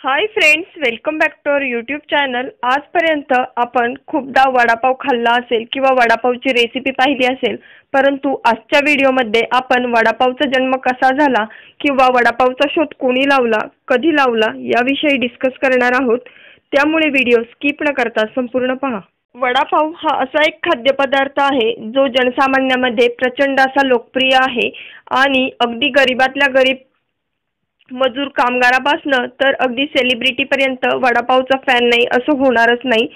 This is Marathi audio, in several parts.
High friends, welcome back to our YouTube channel. आजपर्यंत आपण खूपदा वडापाव खाल्ला असेल किंवा वडापावची रेसिपी पाहिली असेल, परंतु आजच्या व्हिडिओमध्ये आपण वडापावचा जन्म कसा झाला किंवा वडापावचा शोध कोणी लावला, कधी लावला याविषयी डिस्कस करणार आहोत। त्यामुळे व्हिडिओ स्किप न करता संपूर्ण पहा। वडापाव हा असा एक खाद्यपदार्थ आहे जो जनसामान्यांमध्ये प्रचंड असा लोकप्रिय आहे आणि अगदी गरीबातल्या गरीब मजूर कामगारापासून तर अगदी सेलिब्रिटीपर्यंत वडापावचा फॅन नाही असं होणारच नाही।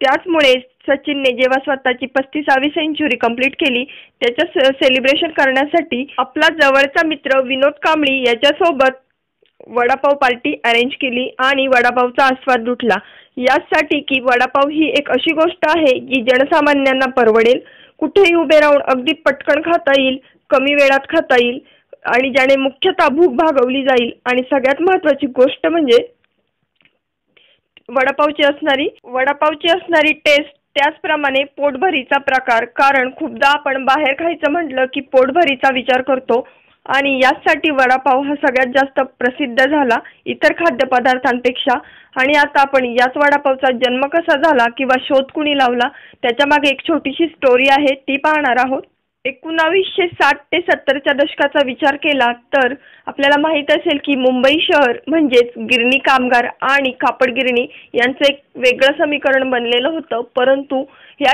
त्याचमुळे सचिनने जेव्हा स्वतःची 35वी सेंचुरी कंप्लीट केली, त्याचं सेलिब्रेशन करण्यासाठी आपला जवळचा मित्र विनोद कांबळी याच्यासोबत वडापाव पार्टी अरेंज केली आणि वडापावचा आस्वाद लुटला। यासाठी की वडापाव ही एक अशी गोष्ट आहे जी जनसामान्यांना परवडेल, कुठेही उभे राहून अगदी पटकन खाता येईल, कमी वेळात खाता येईल आणि ज्याने मुख्यतः भूक भागवली जाईल। आणि सगळ्यात महत्त्वाची गोष्ट म्हणजे वडापावची असणारी टेस्ट, त्याचप्रमाणे पोटभरीचा प्रकार। कारण खूपदा आपण बाहेर खायचं म्हटलं की पोटभरीचा विचार करतो आणि यासाठी वडापाव हा सगळ्यात जास्त प्रसिद्ध झाला इतर खाद्यपदार्थांपेक्षा। आणि आता आपण याच वडापावचा जन्म कसा झाला किंवा शोध कुणी लावला त्याच्यामागे एक छोटीशी स्टोरी आहे, ती पाहणार आहोत। 1960 ते 70च्या दशकाचा विचार केला तर आपल्याला माहित असेल की मुंबई शहर म्हणजेच गिरणी कामगार आणि कापड गिरणी यांचं एक वेगळं समीकरण बनलेलं होतं। परंतु या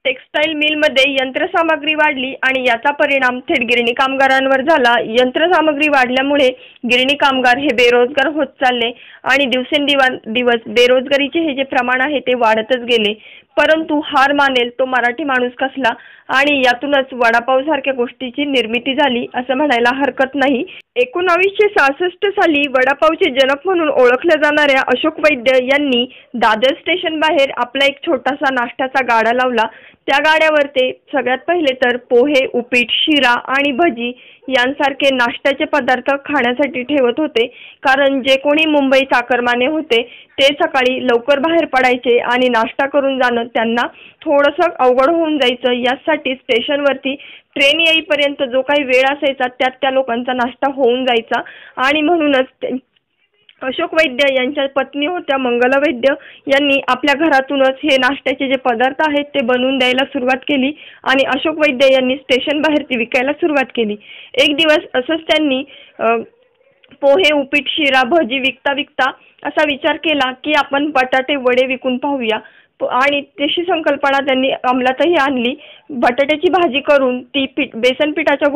टेक्सटाईल मिलमध्ये यंत्रसामग्री वाढली आणि याचा परिणाम थेट गिरणी कामगारांवर झाला। यंत्रसामग्री वाढल्यामुळे गिरणी कामगार हे बेरोजगार होत चालले आणि दिवसेंदिवस बेरोजगारीचे हे जे प्रमाण आहे ते वाढतच गेले। परंतु हार मानेल तो मराठी माणूस कसला आणि यातूनच वडापाव सारख्या गोष्टीची निर्मिती झाली असं म्हणायला हरकत नाही। 1966 साली वडापावचे जनक म्हणून ओळखल्या जाणाऱ्या अशोक वैद्य यांनी दादर स्टेशन बाहेर आपला एक छोटासा नाश्त्याचा गाडा लावला। त्या गाड्यावर ते सगळ्यात पहिले तर पोहे, उपीट, शिरा आणि भजी यांसारखे नाश्त्याचे पदार्थ खाण्यासाठी ठेवत होते। कारण जे कोणी मुंबई चाकरमाने होते ते सकाळी लवकर बाहेर पडायचे आणि नाश्ता करून जाणं त्यांना थोडंसं अवघड होऊन जायचं। यासाठी स्टेशनवरती ट्रेन येईपर्यंत जो काही वेळ असायचा त्यात त्या लोकांचा नाश्ता होऊन जायचा। आणि म्हणूनच अशोक वैद्य यांच्या पत्नी होत्या मंगला वैद्य यांनी आपल्या घरातूनच हे नाश्त्याचे जे पदार्थ आहेत ते बनवून द्यायला सुरुवात केली आणि अशोक वैद्य यांनी स्टेशन बाहेर ती विकायला सुरुवात केली। एक दिवस असंच त्यांनी पोहे, उपीट, शिरा, भजी विकता असा विचार केला की आपण बटाटे वडे विकून पाहूया। आणि तशी संकल्पना त्यांनी अंमलातही आणली। बटाट्याची भाजी करून ती बेसन पिठाच्या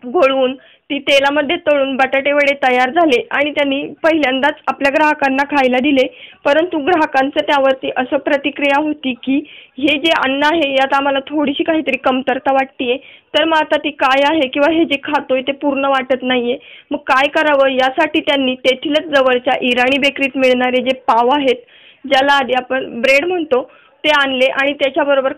घोळवून ती तेलामध्ये तळून बटाटे वडे तयार झाले आणि त्यांनी पहिल्यांदाच आपल्या ग्राहकांना खायला दिले। परंतु ग्राहकांचं त्यावरती असं प्रतिक्रिया होती की हे जे अन्न आहे यात आम्हाला थोडीशी काहीतरी कमतरता वाटतेय, तर मग आता ती काय आहे किंवा हे जे खातोय ते पूर्ण वाटत नाहीये, मग काय करावं। यासाठी त्यांनी तेथीलच जवळच्या इराणी बेकरीत मिळणारे जे पाव आहेत, ज्याला आधी आपण ब्रेड म्हणतो, ते आणले आणि त्याच्याबरोबर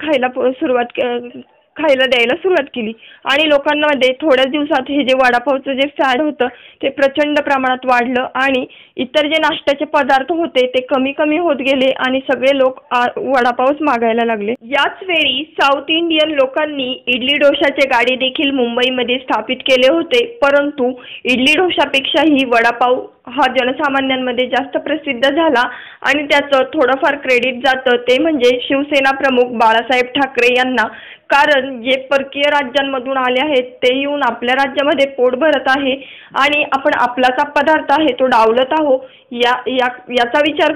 खायला द्यायला सुरुवात केली। आणि लोकांमध्ये थोड्याच दिवसात हे जे वडापावचं जे फॅड होतं ते प्रचंड प्रमाणात वाढलं आणि इतर जे नाश्त्याचे पदार्थ होते ते कमी होत गेले आणि सगळे लोक वडापावच मागायला लागले। याच वेळी साऊथ इंडियन लोकांनी इडली डोशाचे गाडे देखील मुंबईमध्ये स्थापित केले होते। परंतु इडली डोशापेक्षाही वडापाव हा जनसामान्यांमध्ये जास्त प्रसिद्ध झाला आणि त्याचं थोडंफार क्रेडिट जातं ते म्हणजे शिवसेना प्रमुख बाळासाहेब ठाकरे यांना। कारण जे परकीय राज्यांमधून आले आहेत ते येऊन आपल्या राज्यामध्ये पोट भरत आहे आणि आपण आपलाचा पदार्थ आहे तो डावलत आहोत। याचा विचार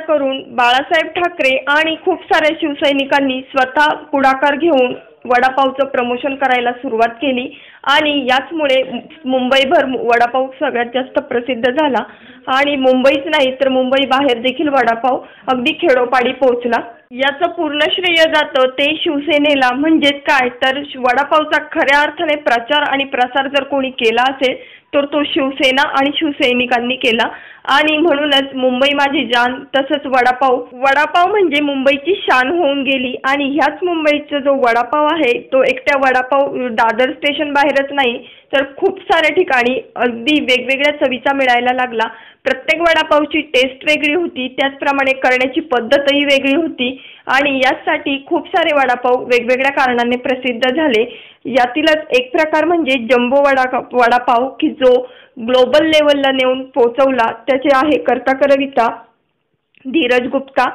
करून बाळासाहेब ठाकरे आणि खूप साऱ्या शिवसैनिकांनी स्वतः पुढाकार घेऊन वडापावचं प्रमोशन करायला सुरुवात केली आणि याचमुळे मुंबईभर वडापाव सगळ्यात जास्त प्रसिद्ध झाला। आणि मुंबईच नाही तर मुंबई बाहेर देखील वडापाव अगदी खेडोपाडी पोहोचला। याचं पूर्ण श्रेय जातं ते शिवसेनेला। म्हणजेच काय तर वडापावचा खऱ्या अर्थाने प्रचार आणि प्रसार जर कोणी केला असेल तर तो शिवसेना आणि शिवसैनिकांनी केला। आणि म्हणूनच मुंबई माझी जान, तसंच वडापाव म्हणजे मुंबईची शान होऊन गेली। आणि ह्याच मुंबईचा जो वडापाव आहे तो एकट्या वडापाव दादर स्टेशन बाहेरच नाही तर खूप साऱ्या ठिकाणी अगदी वेगवेगळ्या चवीचा मिळायला लागला। प्रत्येक वडापावची टेस्ट वेगळी होती, त्याचप्रमाणे करण्याची पद्धतही वेगळी होती आणि यासाठी खूप सारे वडापाव वेगवेगळ्या कारणाने प्रसिद्ध झाले। यातीलच एक प्रकार म्हणजे जम्बो वडापाव की जो ग्लोबल लेवलला नेऊन पोहोचवला त्याचे आहे कर्ता करविता धीरज गुप्ता।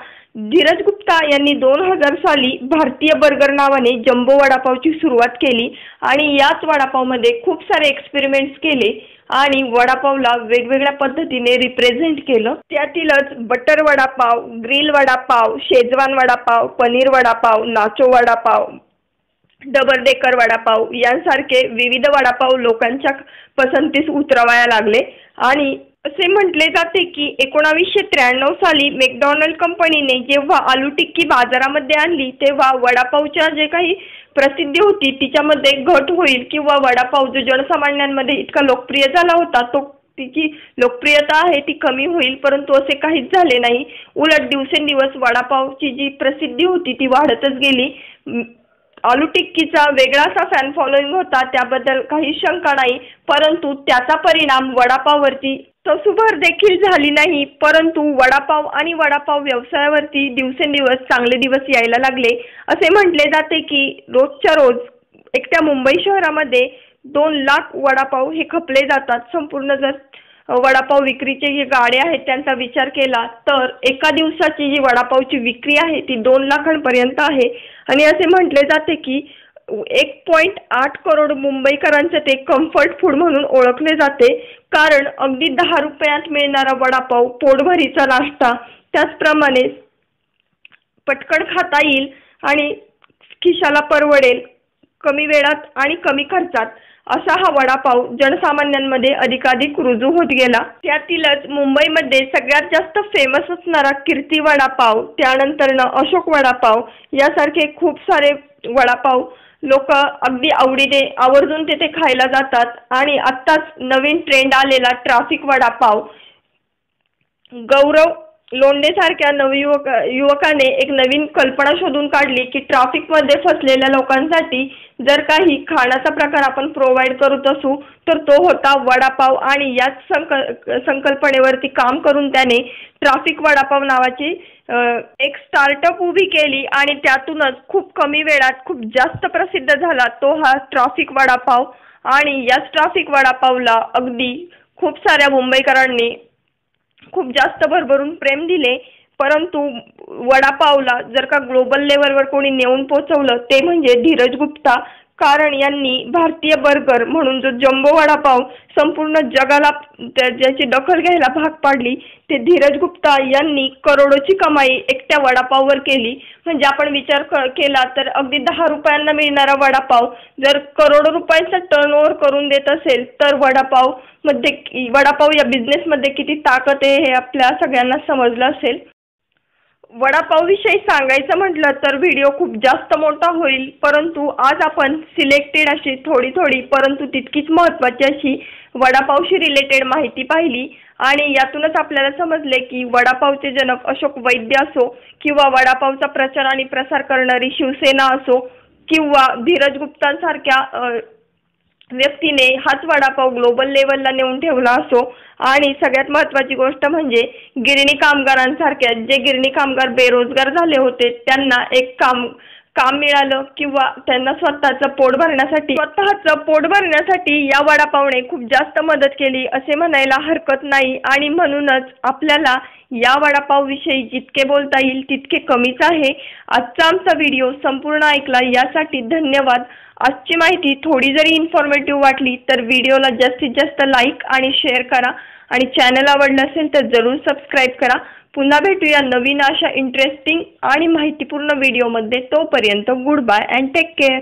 धीरज गुप्ता यांनी 2000 साली भारतीय बर्गर नावाने जम्बो वडापावची सुरुवात केली आणि याच वडापावमध्ये खूप सारे एक्सपेरिमेंट्स केले आणि वडापावला वेगवेगळ्या पद्धतीने रिप्रेझेंट केलं। त्यातीलच butter vada pav, grill vada pav, Schezwan vada pav, paneer vada pav, nacho vada pav, double decker vada pav यांसारखे विविध वडापाव लोकांच्या पसंतीस उतरवायला लागले आणि असे म्हटले जाते की 1993 साली मॅकडोनाल्ड कंपनीने जेव्हा आलू टिक्की बाजारामध्ये आणली तेव्हा वडापावच्या जे काही प्रसिद्धी होती तिच्यामध्ये घट होईल किंवा वडापाव जो जनसामान्यांमध्ये इतका लोकप्रिय झाला होता तो तिची लोकप्रियता आहे ती कमी होईल, परंतु असे काहीच झाले नाही। उलट दिवसेंदिवस वडापावची जी प्रसिद्धी होती ती वाढतच गेली। आलू टिक्कीचा वेगळासा फॅन फॉलोइंग होता त्याबद्दल काही शंका नाही, परंतु त्याचा परिणाम वडापाववरती तसूभर देखील झाली नाही। परंतु वडापाव आणि वडापाव व्यवसायावरती दिवसेंदिवस चांगले दिवस यायला लागले। असे म्हटले जाते की रोजच्या रोज एकट्या मुंबई शहरामध्ये 2 लाख वडापाव हे खपले जातात। संपूर्ण जर वडापाव विक्रीचे जे गाडे आहेत त्यांचा विचार केला तर एका दिवसाची जी वडापावची विक्री आहे ती 2 लाखांपर्यंत आहे आणि असे म्हटले जाते की 1.8 करोड मुंबईकरांचे ते कम्फर्ट फूड म्हणून ओळखले जाते, कारण अगदी 10 रुपयात मिळणारा वडापाव पोटभरीचा नाश्ता, त्याचप्रमाणे पटकन खाता येईल आणि खिशाला परवडेल, कमी वेळात आणि कमी खर्चात असा हा वडापाव जनसामान्यांमध्ये अधिकाधिक रुजू होत गेला। त्यातीलच मुंबईमध्ये सगळ्यात जास्त फेमस असणारा कीर्ती वडापाव, त्यानंतर अशोक वडापाव यासारखे खूप सारे वडापाव लोक अगदी आवडीने आवर्जून तेथे खायला जातात आणि आत्ताच नवीन ट्रेंड आलेला ट्रॅफिक वडापाव, गौरव लोंढे सारख्या युवकाने एक नवीन कल्पना शोधून काढली की ट्रॅफिकमध्ये फसलेल्या लोकांसाठी जर काही खाण्याचा प्रकार आपण प्रोव्हाइड करत असू तर तो होता वडापाव आणि याच संकल्पनेवरती काम करून त्याने ट्रॅफिक वडापाव नावाची एक स्टार्टअप उभी केली आणि त्यातूनच खूप कमी वेळात खूप जास्त प्रसिद्ध झाला तो हा ट्रॅफिक वडापाव। आणि याच ट्रॅफिक वडापावला अगदी खूप साऱ्या मुंबईकरांनी खूप जास्त भरभरून प्रेम दिले, परंतु वडापावला जर का ग्लोबल लेवलवर कोणी नेऊन पोहोचवलं ते म्हणजे धीरज गुप्ता, कारण यांनी भारतीय बर्गर म्हणून जो जम्बो वडापाव संपूर्ण जगाला ज्याची दखल घ्यायला भाग पाडली ते धीरज गुप्ता यांनी करोडोची कमाई एकट्या वडापाववर केली। म्हणजे आपण विचार केला तर अगदी 10 रुपयांना मिळणारा वडापाव जर करोडो रुपयांचा टर्नओव्हर करून देत असेल तर वडापाव या बिझनेसमध्ये किती ताकद आहे हे आपल्या सगळ्यांना समजलं असेल। वडापाव विषयी सांगायचं म्हटलं तर व्हिडिओ खूप जास्त मोठा होईल, परंतु आज आपण सिलेक्टेड अशी थोडी परंतु तितकीच महत्त्वाची अशी वडापावशी रिलेटेड माहिती पाहिली आणि यातूनच आपल्याला समजले की वडापावचे जनक अशोक वैद्य असो किंवा वडापावचा प्रचार आणि प्रसार करणारी शिवसेना असो किंवा धीरज गुप्तांसारख्या व्यक्तीने हाच वडापाव ग्लोबल लेवलला नेऊन ठेवला असो आणि सगळ्यात महत्त्वाची गोष्ट म्हणजे गिरणी कामगारांसारख्या जे गिरणी कामगार बेरोजगार झाले होते त्यांना एक काम मिळालं किंवा त्यांना स्वतःचं पोट भरण्यासाठी या वडापावने खूप जास्त मदत केली असे म्हणायला हरकत नाही। आणि म्हणूनच आपल्याला या वडापाव विषयी जितके बोलता येईल तितके कमीच आहे। आजचा आमचा व्हिडिओ संपूर्ण ऐकला यासाठी धन्यवाद। आजची माहिती थोडी जरी इन्फॉर्मेटिव्ह वाटली तर व्हिडिओला जास्तीत जास्त लाईक आणि शेअर करा आणि चॅनल आवडलं असेल तर जरूर सबस्क्राईब करा। पुन्हा भेटूया नवीन अशा इंटरेस्टिंग आणि माहितीपूर्ण व्हिडिओमध्ये, तोपर्यंत good bye and take care.